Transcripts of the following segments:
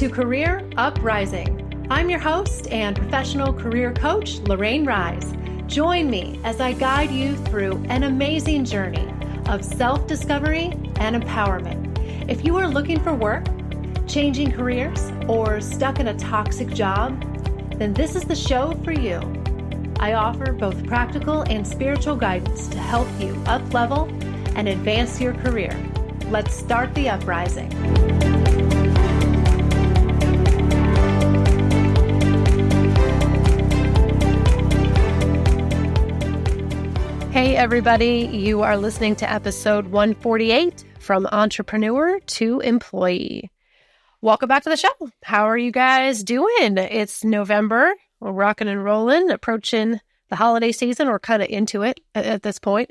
to Career Uprising. I'm your host and professional career coach, Lorraine Rise. Join me as I guide you through an amazing journey of self-discovery and empowerment. If you are looking for work, changing careers, or stuck in a toxic job, then this is the show for you. I offer both practical and spiritual guidance to help you up-level and advance your career. Let's start the uprising. Hey everybody, you are listening to episode 148 from Entrepreneur to Employee. Welcome back to the show. How are you guys doing? It's November. We're rocking and rolling, approaching the holiday season or kind of into it at this point.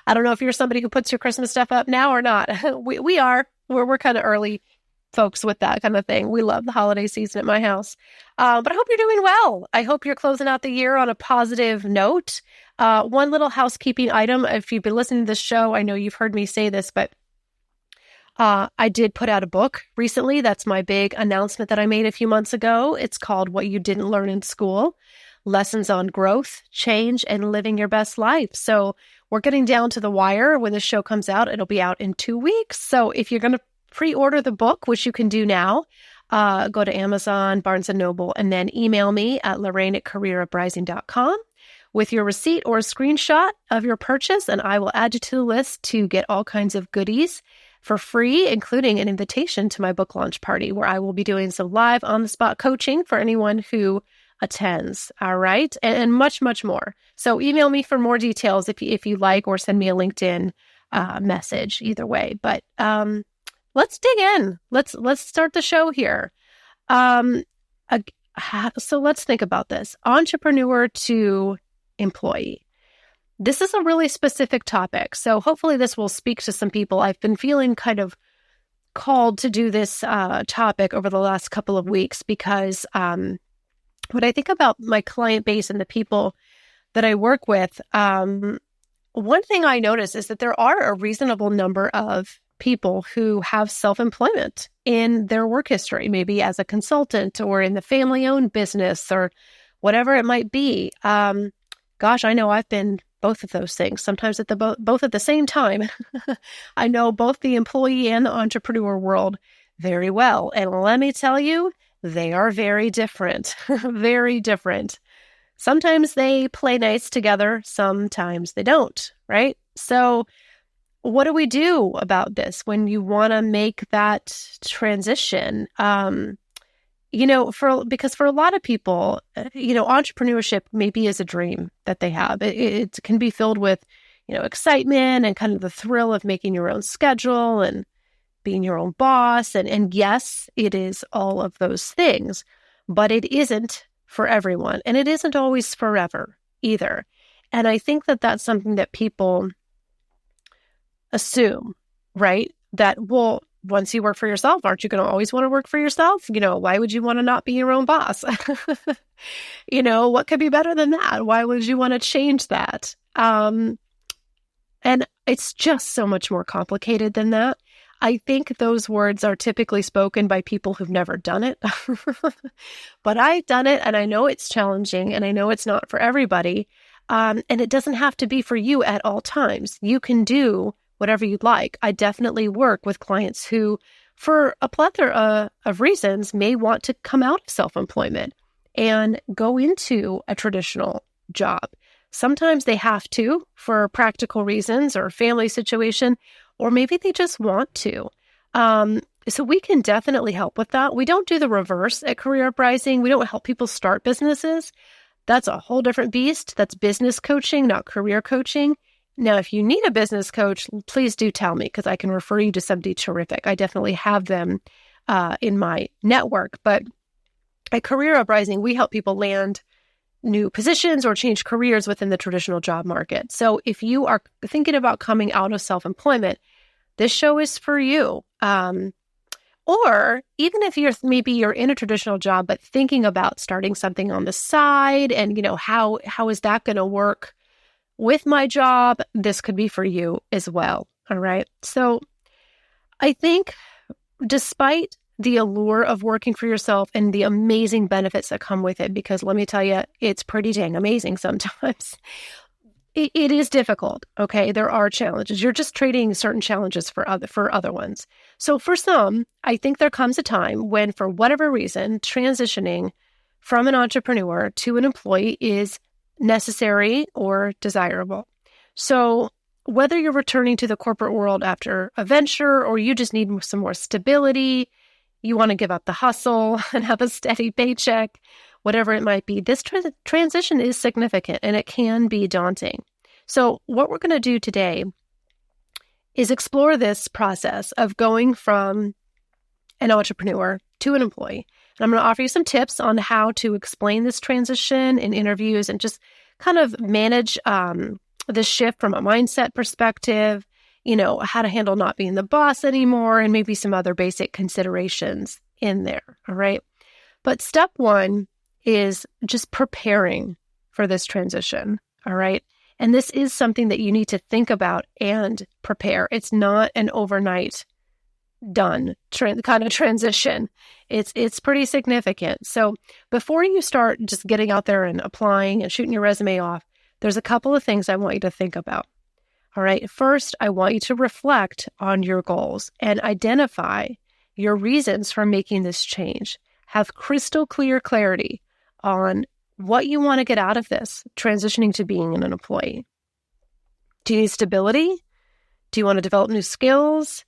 I don't know if you're somebody who puts your Christmas stuff up now or not. We are. We're kind of early folks with that kind of thing. We love the holiday season at my house. But I hope you're doing well. I hope you're closing out the year on a positive note. One little housekeeping item. If you've been listening to this show, I know you've heard me say this, but I did put out a book recently. That's my big announcement that I made a few months ago. It's called What You Didn't Learn in School: Lessons on Growth, Change, and Living Your Best Life. So we're getting down to the wire. When the show comes out, it'll be out in 2 weeks. So if you're going to pre-order the book, which you can do now, go to Amazon, Barnes & Noble, and then email me at lorraine@careeruprising.com with your receipt or a screenshot of your purchase, and I will add you to the list to get all kinds of goodies for free, including an invitation to my book launch party, where I will be doing some live on-the-spot coaching for anyone who attends. All right. And much, much more. So email me for more details if you like, or send me a LinkedIn message, either way. But let's dig in. Let's start the show here. So let's think about this. Entrepreneur to employee. This is a really specific topic. So hopefully this will speak to some people. I've been feeling kind of called to do this topic over the last couple of weeks because when I think about my client base and the people that I work with, one thing I notice is that there are a reasonable number of people who have self-employment in their work history, maybe as a consultant or in the family-owned business or whatever it might be. Gosh, I know I've been both of those things, sometimes at both at the same time. I know both the employee and the entrepreneur world very well. And let me tell you, they are very different, very different. Sometimes they play nice together, sometimes they don't, right? So what do we do about this when you want to make that transition? Because for a lot of people, entrepreneurship maybe is a dream that they have. It can be filled with, excitement and kind of the thrill of making your own schedule and being your own boss. And yes, it is all of those things, but it isn't for everyone. And it isn't always forever either. And I think that that's something that people assume, right? That, well, once you work for yourself, aren't you going to always want to work for yourself? Why would you want to not be your own boss? What could be better than that? Why would you want to change that? And it's just so much more complicated than that. I think those words are typically spoken by people who've never done it. But I've done it, and I know it's challenging, and I know it's not for everybody. And it doesn't have to be for you at all times. You can do whatever you'd like. I definitely work with clients who, for a plethora of reasons, may want to come out of self-employment and go into a traditional job. Sometimes they have to for practical reasons or family situation, or maybe they just want to. So we can definitely help with that. We don't do the reverse at Career Uprising. We don't help people start businesses. That's a whole different beast. That's business coaching, not career coaching. Now, if you need a business coach, please do tell me, because I can refer you to somebody terrific. I definitely have them in my network. But at Career Uprising, we help people land new positions or change careers within the traditional job market. So if you are thinking about coming out of self-employment, this show is for you. Or even if you're in a traditional job, but thinking about starting something on the side and, how is that going to work with my job, this could be for you as well. All right. So I think despite the allure of working for yourself and the amazing benefits that come with it, because let me tell you, it's pretty dang amazing sometimes. It is difficult, okay? There are challenges. You're just trading certain challenges for other ones. So for some, I think there comes a time when, for whatever reason, transitioning from an entrepreneur to an employee is necessary or desirable. So whether you're returning to the corporate world after a venture or you just need some more stability, you want to give up the hustle and have a steady paycheck, whatever it might be, this transition is significant and it can be daunting. So what we're going to do today is explore this process of going from an entrepreneur to an employee. And I'm going to offer you some tips on how to explain this transition in interviews and just kind of manage the shift from a mindset perspective, how to handle not being the boss anymore, and maybe some other basic considerations in there. All right. But step one is just preparing for this transition. All right. And this is something that you need to think about and prepare. It's not an overnight done kind of transition. It's pretty significant. So before you start just getting out there and applying and shooting your resume off, there's a couple of things I want you to think about. All right. First, I want you to reflect on your goals and identify your reasons for making this change. Have crystal clear clarity on what you want to get out of this, transitioning to being an employee. Do you need stability? Do you want to develop new skills?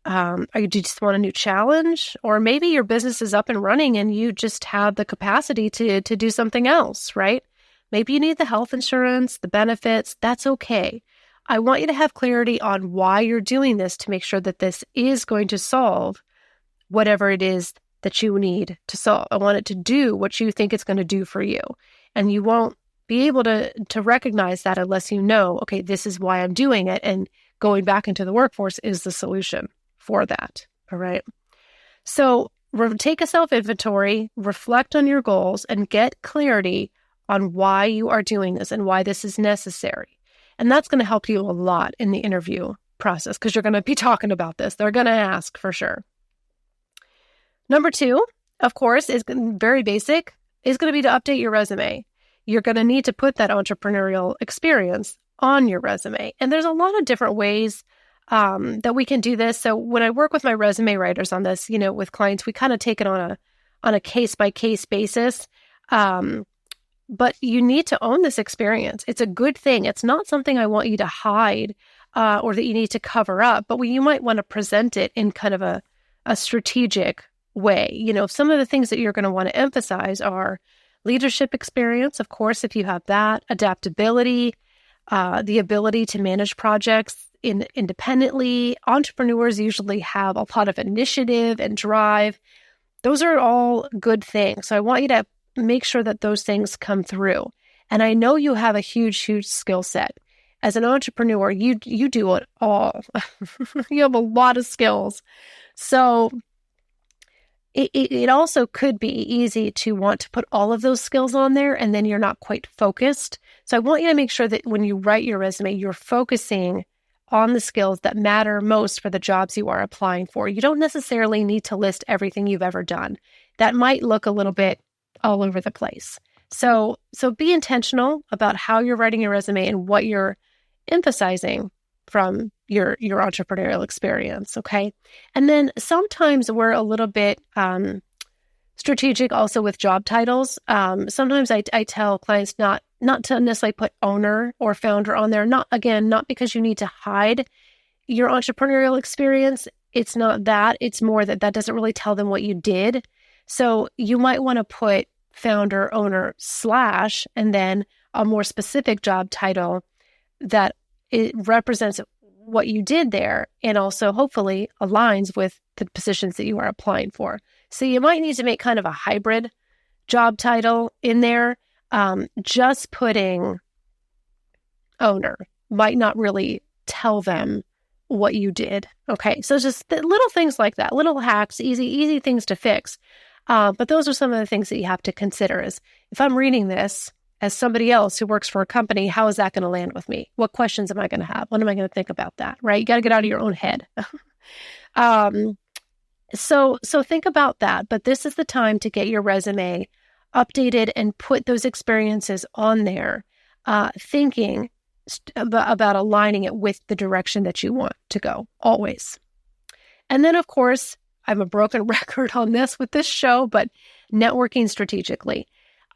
Do you just want a new challenge? Or maybe your business is up and running and you just have the capacity to do something else, right? Maybe you need the health insurance, the benefits. That's okay. I want you to have clarity on why you're doing this to make sure that this is going to solve whatever it is that you need to solve. I want it to do what you think it's going to do for you. And you won't be able to recognize that unless you know, okay, this is why I'm doing it. And going back into the workforce is the solution for that. All right. So take a self-inventory, reflect on your goals, and get clarity on why you are doing this and why this is necessary. And that's going to help you a lot in the interview process because you're going to be talking about this. They're going to ask for sure. Number two, of course, is very basic, is going to be to update your resume. You're going to need to put that entrepreneurial experience on your resume. And there's a lot of different ways that we can do this. So when I work with my resume writers on this, with clients, we kind of take it on a case-by-case basis. But you need to own this experience. It's a good thing. It's not something I want you to hide or that you need to cover up, but you might want to present it in kind of a strategic way. Some of the things that you're going to want to emphasize are leadership experience, of course, if you have that, adaptability, the ability to manage projects independently. Entrepreneurs usually have a lot of initiative and drive. Those are all good things. So I want you to make sure that those things come through. And I know you have a huge, huge skill set. As an entrepreneur, you do it all. You have a lot of skills. So it also could be easy to want to put all of those skills on there and then you're not quite focused. So I want you to make sure that when you write your resume, you're focusing on the skills that matter most for the jobs you are applying for. You don't necessarily need to list everything you've ever done. That might look a little bit all over the place. So be intentional about how you're writing your resume and what you're emphasizing from your entrepreneurial experience, okay? And then sometimes we're a little bit strategic also with job titles. Sometimes I tell clients not to necessarily put owner or founder on there. Not because you need to hide your entrepreneurial experience. It's not that. It's more that doesn't really tell them what you did. So you might want to put founder, owner, / and then a more specific job title that it represents what you did there and also hopefully aligns with the positions that you are applying for. So you might need to make kind of a hybrid job title in there. Just putting owner might not really tell them what you did. Okay, so just little things like that, little hacks, easy things to fix. But those are some of the things that you have to consider is if I'm reading this as somebody else who works for a company, how is that going to land with me? What questions am I going to have? What am I going to think about that? Right? You got to get out of your own head. So think about that. But this is the time to get your resume updated and put those experiences on there, thinking about aligning it with the direction that you want to go, always. And then, of course, I'm a broken record on this with this show, but networking strategically.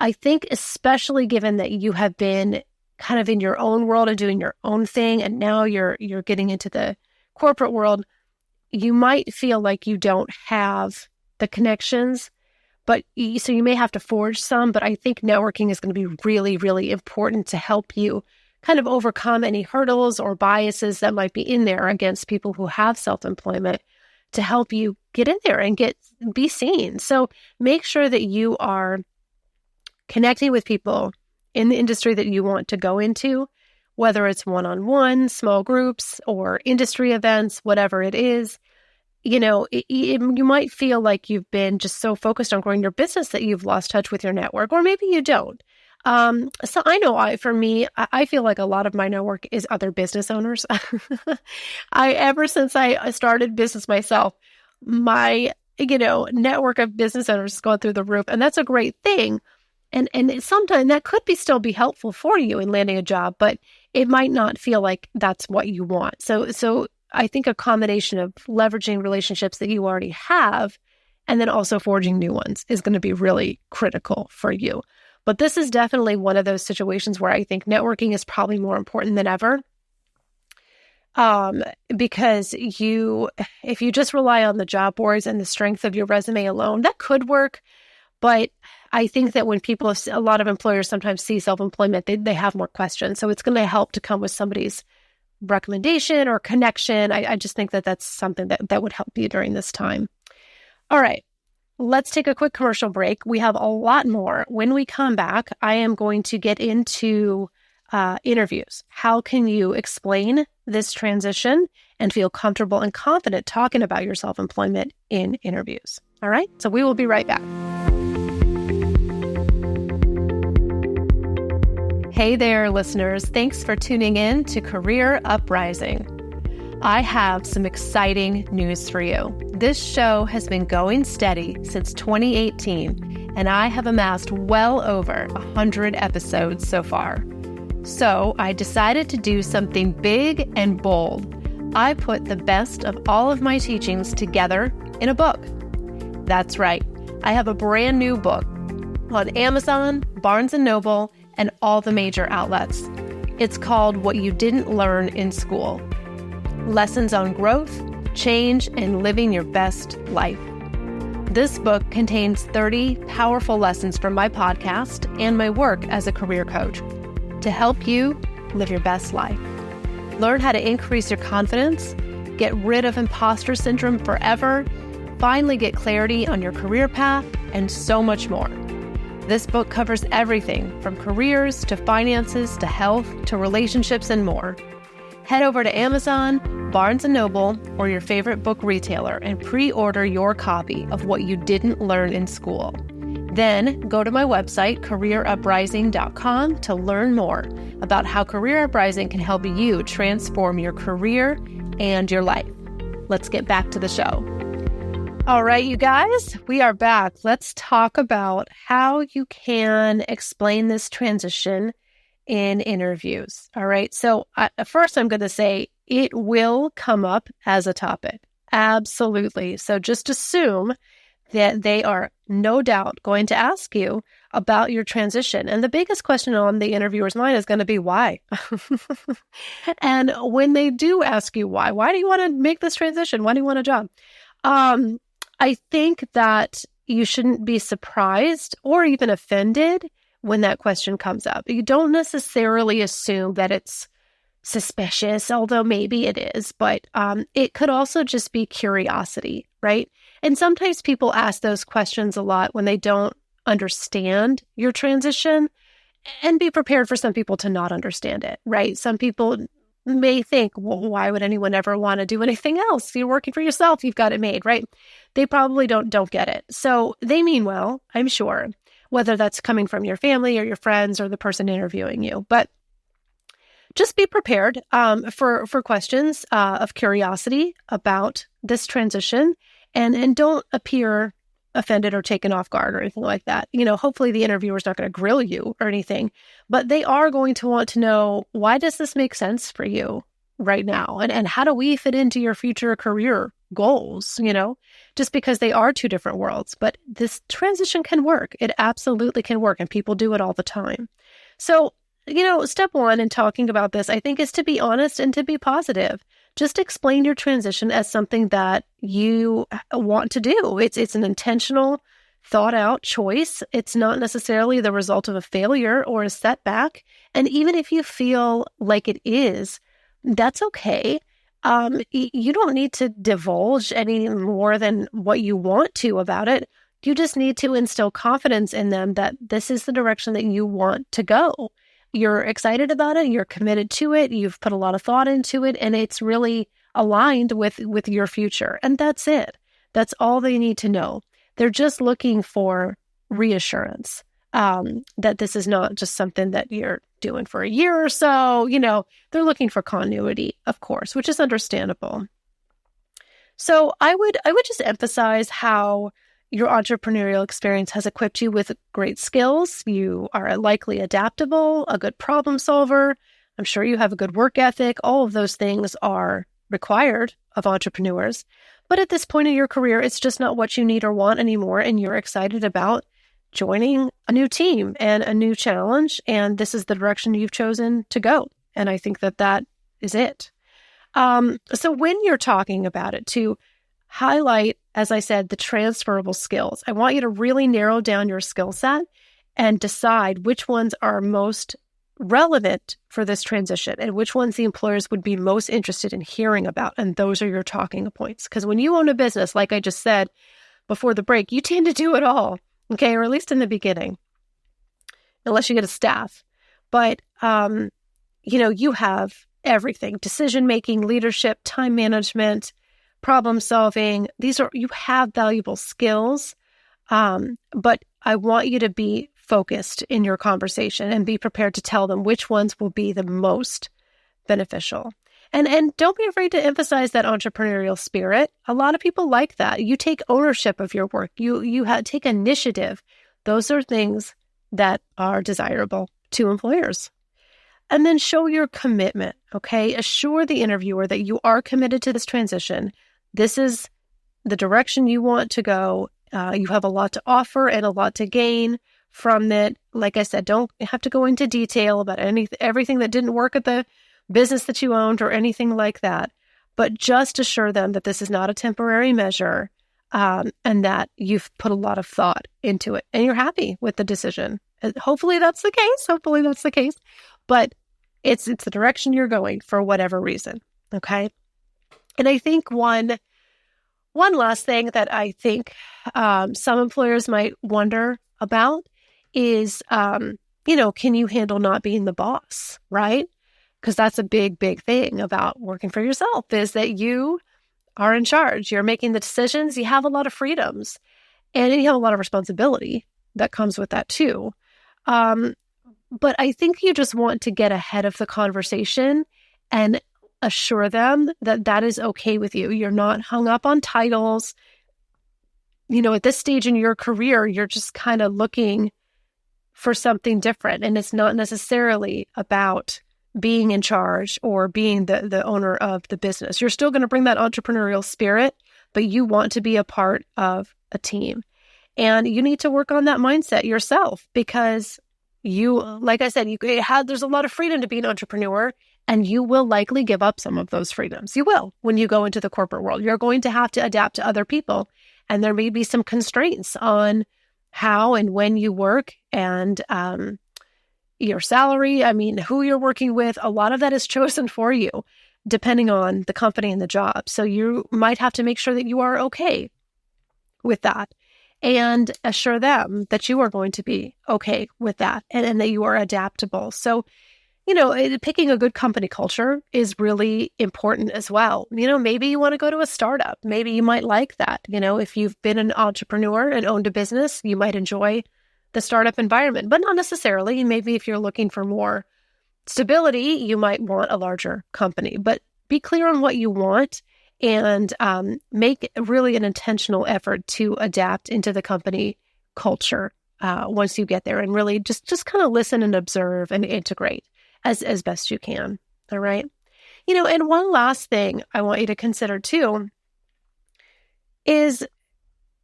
I think especially given that you have been kind of in your own world and doing your own thing, and now you're getting into the corporate world, you might feel like you don't have the connections, so you may have to forge some, but I think networking is going to be really, really important to help you kind of overcome any hurdles or biases that might be in there against people who have self-employment, to help you get in there and be seen. So make sure that you are connecting with people in the industry that you want to go into, whether it's one-on-one, small groups, or industry events, whatever it is. You might feel like you've been just so focused on growing your business that you've lost touch with your network, or maybe you don't. So I know for me, I feel like a lot of my network is other business owners. Ever since I started business myself, my, network of business owners has gone through the roof, and that's a great thing. And sometimes that could still be helpful for you in landing a job, but it might not feel like that's what you want. So I think a combination of leveraging relationships that you already have and then also forging new ones is going to be really critical for you. But this is definitely one of those situations where I think networking is probably more important than ever. Because if you just rely on the job boards and the strength of your resume alone, that could work. But I think that when a lot of employers sometimes see self-employment, they have more questions. So it's going to help to come with somebody's recommendation or connection. I just think that that's something that would help you during this time. All right. Let's take a quick commercial break. We have a lot more. When we come back, I am going to get into interviews. How can you explain this transition and feel comfortable and confident talking about your self-employment in interviews? All right, so we will be right back. Hey there, listeners. Thanks for tuning in to Career Uprising. I have some exciting news for you. This show has been going steady since 2018, and I have amassed well over 100 episodes so far. So I decided to do something big and bold. I put the best of all of my teachings together in a book. That's right. I have a brand new book on Amazon, Barnes & Noble, and all the major outlets. It's called What You Didn't Learn in School: Lessons on Growth, Change, and Living Your Best Life. This book contains 30 powerful lessons from my podcast and my work as a career coach to help you live your best life. Learn how to increase your confidence, get rid of imposter syndrome forever, finally get clarity on your career path, and so much more. This book covers everything from careers to finances to health to relationships and more. Head over to Amazon, Barnes & Noble, or your favorite book retailer and pre-order your copy of What You Didn't Learn in School. Then go to my website, careeruprising.com, to learn more about how Career Uprising can help you transform your career and your life. Let's get back to the show. All right, you guys, we are back. Let's talk about how you can explain this transition in interviews. All right. So first, I'm going to say it will come up as a topic. Absolutely. So just assume that they are no doubt going to ask you about your transition. And the biggest question on the interviewer's mind is going to be why. And when they do ask you why do you want to make this transition? Why do you want a job? I think that you shouldn't be surprised or even offended when that question comes up. You don't necessarily assume that it's suspicious, although maybe it is, but it could also just be curiosity, right? And sometimes people ask those questions a lot when they don't understand your transition, and be prepared for some people to not understand it, right? Some people may think, well, why would anyone ever want to do anything else? You're working for yourself. You've got it made, right? They probably don't get it. So they mean well, I'm sure, whether that's coming from your family or your friends or the person interviewing you. But just be prepared for questions of curiosity about this transition, And don't appear offended or taken off guard or anything like that. Hopefully the interviewer's not going to grill you or anything, but they are going to want to know, why does this make sense for you right now? And how do we fit into your future career goals? Just because they are two different worlds, but this transition can work. It absolutely can work. And people do it all the time. So, step one in talking about this, I think, is to be honest and to be positive. Just explain your transition as something that you want to do. It's an intentional, thought out choice. It's not necessarily the result of a failure or a setback. And even if you feel like it is, that's okay. You don't need to divulge any more than what you want to about it. You just need to instill confidence in them that this is the direction that you want to go. You're excited about it. You're committed to it. You've put a lot of thought into it, and it's really aligned with your future. And that's it. That's all they need to know. They're just looking for reassurance that this is not just something that you're doing for a year or so. They're looking for continuity, of course, which is understandable. So I would just emphasize how your entrepreneurial experience has equipped you with great skills. You are likely adaptable, a good problem solver. I'm sure you have a good work ethic. All of those things are required of entrepreneurs. But at this point in your career, it's just not what you need or want anymore. And you're excited about joining a new team and a new challenge. And this is the direction you've chosen to go. And I think that is it. So when you're talking about it, to highlight, as I said, the transferable skills. I want you to really narrow down your skill set and decide which ones are most relevant for this transition and which ones the employers would be most interested in hearing about. And those are your talking points. Because when you own a business, like I just said before the break, you tend to do it all, okay? Or at least in the beginning, unless you get a staff. But, you have everything: decision-making, leadership, time management, problem solving. You have valuable skills, but I want you to be focused in your conversation and be prepared to tell them which ones will be the most beneficial. And don't be afraid to emphasize that entrepreneurial spirit. A lot of people like that. You take ownership of your work. You take initiative. Those are things that are desirable to employers. And then show your commitment, okay? Assure the interviewer that you are committed to this transition. This is the direction you want to go. You have a lot to offer and a lot to gain from it. Like I said, don't have to go into detail about everything that didn't work at the business that you owned or anything like that. But just assure them that this is not a temporary measure and that you've put a lot of thought into it and you're happy with the decision. Hopefully that's the case. But it's the direction you're going for whatever reason, okay? And I think one last thing that I think some employers might wonder about is, can you handle not being the boss, right? Because that's a big, big thing about working for yourself, is that you are in charge. You're making the decisions. You have a lot of freedoms, and you have a lot of responsibility that comes with that too. But I think you just want to get ahead of the conversation and assure them that that is okay with you. You're not hung up on titles. At this stage in your career, you're just kind of looking for something different. And it's not necessarily about being in charge or being the owner of the business. You're still going to bring that entrepreneurial spirit, but you want to be a part of a team. And you need to work on that mindset yourself, because like I said, there's a lot of freedom to be an entrepreneur, and you will likely give up some of those freedoms. You will when you go into the corporate world. You're going to have to adapt to other people, and there may be some constraints on how and when you work and your salary. Who you're working with. A lot of that is chosen for you, depending on the company and the job. So you might have to make sure that you are okay with that, and assure them that you are going to be okay with that and that you are adaptable. So, picking a good company culture is really important as well. Maybe you want to go to a startup. Maybe you might like that. If you've been an entrepreneur and owned a business, you might enjoy the startup environment, but not necessarily. Maybe if you're looking for more stability, you might want a larger company. But be clear on what you want and make really an intentional effort to adapt into the company culture once you get there, and really just kind of listen and observe and integrate as best you can. All right. And one last thing I want you to consider too is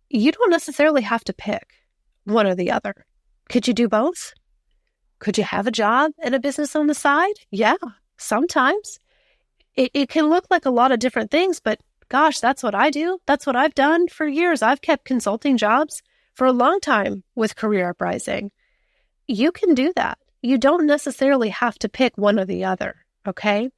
you don't necessarily have to pick one or the other. Could you do both? Could you have a job and a business on the side? Yeah, sometimes. It can look like a lot of different things, but gosh, that's what I do. That's what I've done for years. I've kept consulting jobs for a long time with Career Uprising. You can do that. You don't necessarily have to pick one or the other, okay?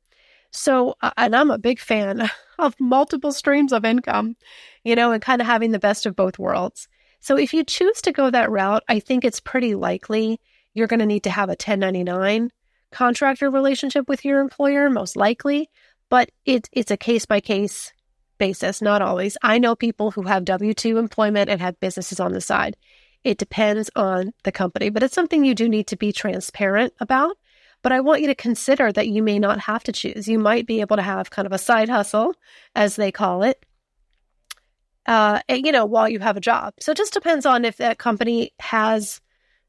So, and I'm a big fan of multiple streams of income, and kind of having the best of both worlds. So if you choose to go that route, I think it's pretty likely you're going to need to have a 1099 contractor relationship with your employer, most likely, but it's a case-by-case basis, not always. I know people who have W-2 employment and have businesses on the side. It depends on the company, but it's something you do need to be transparent about. But I want you to consider that you may not have to choose. You might be able to have kind of a side hustle, as they call it, while you have a job. So it just depends on if that company has,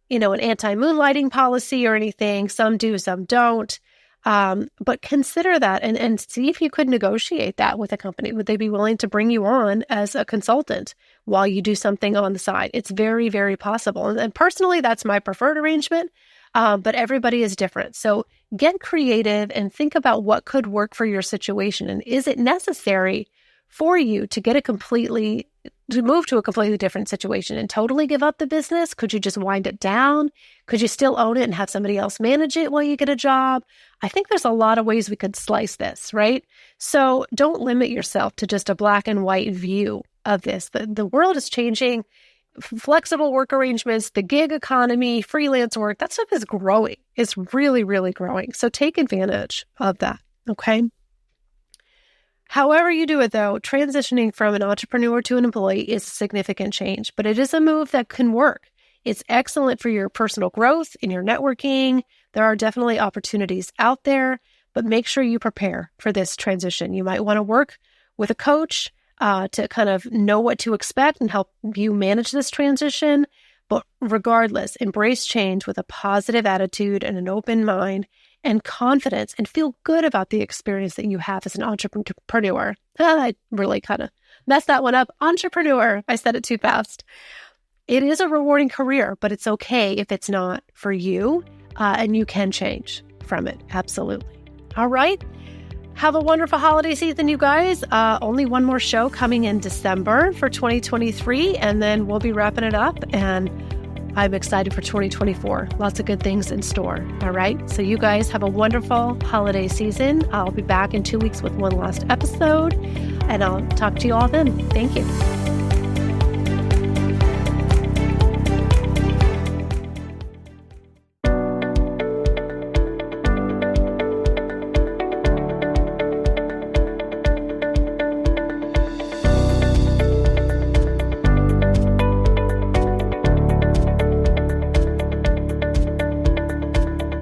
an anti-moonlighting policy or anything. Some do, some don't. But consider that and see if you could negotiate that with a company. Would they be willing to bring you on as a consultant while you do something on the side? It's very, very possible. And personally, that's my preferred arrangement. But everybody is different. So get creative and think about what could work for your situation. And is it necessary for you to move to a completely different situation and totally give up the business? Could you just wind it down? Could you still own it and have somebody else manage it while you get a job? I think there's a lot of ways we could slice this, right? So don't limit yourself to just a black and white view of this. The world is changing. Flexible work arrangements, the gig economy, freelance work, that stuff is growing. It's really, really growing. So take advantage of that, okay? However you do it, though, transitioning from an entrepreneur to an employee is a significant change, but it is a move that can work. It's excellent for your personal growth and your networking. There are definitely opportunities out there, but make sure you prepare for this transition. You might want to work with a coach to kind of know what to expect and help you manage this transition. But regardless, embrace change with a positive attitude and an open mind and confidence, and feel good about the experience that you have as an entrepreneur. I really kind of messed that one up. Entrepreneur. I said it too fast. It is a rewarding career, but it's okay if it's not for you, and you can change from it. Absolutely. All right. Have a wonderful holiday season, you guys. Only one more show coming in December for 2023, and then we'll be wrapping it up. And I'm excited for 2024. Lots of good things in store. All right. So you guys have a wonderful holiday season. I'll be back in 2 weeks with one last episode, and I'll talk to you all then. Thank you.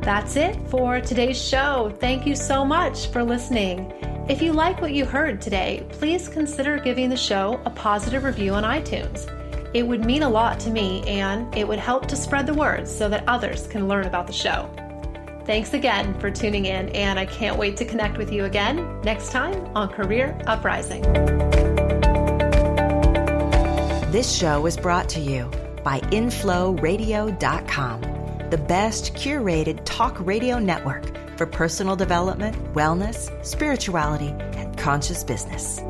That's it for today's show. Thank you so much for listening. If you like what you heard today, please consider giving the show a positive review on iTunes. It would mean a lot to me, and it would help to spread the word so that others can learn about the show. Thanks again for tuning in, and I can't wait to connect with you again next time on Career Uprising. This show was brought to you by InflowRadio.com. The best curated talk radio network for personal development, wellness, spirituality, and conscious business.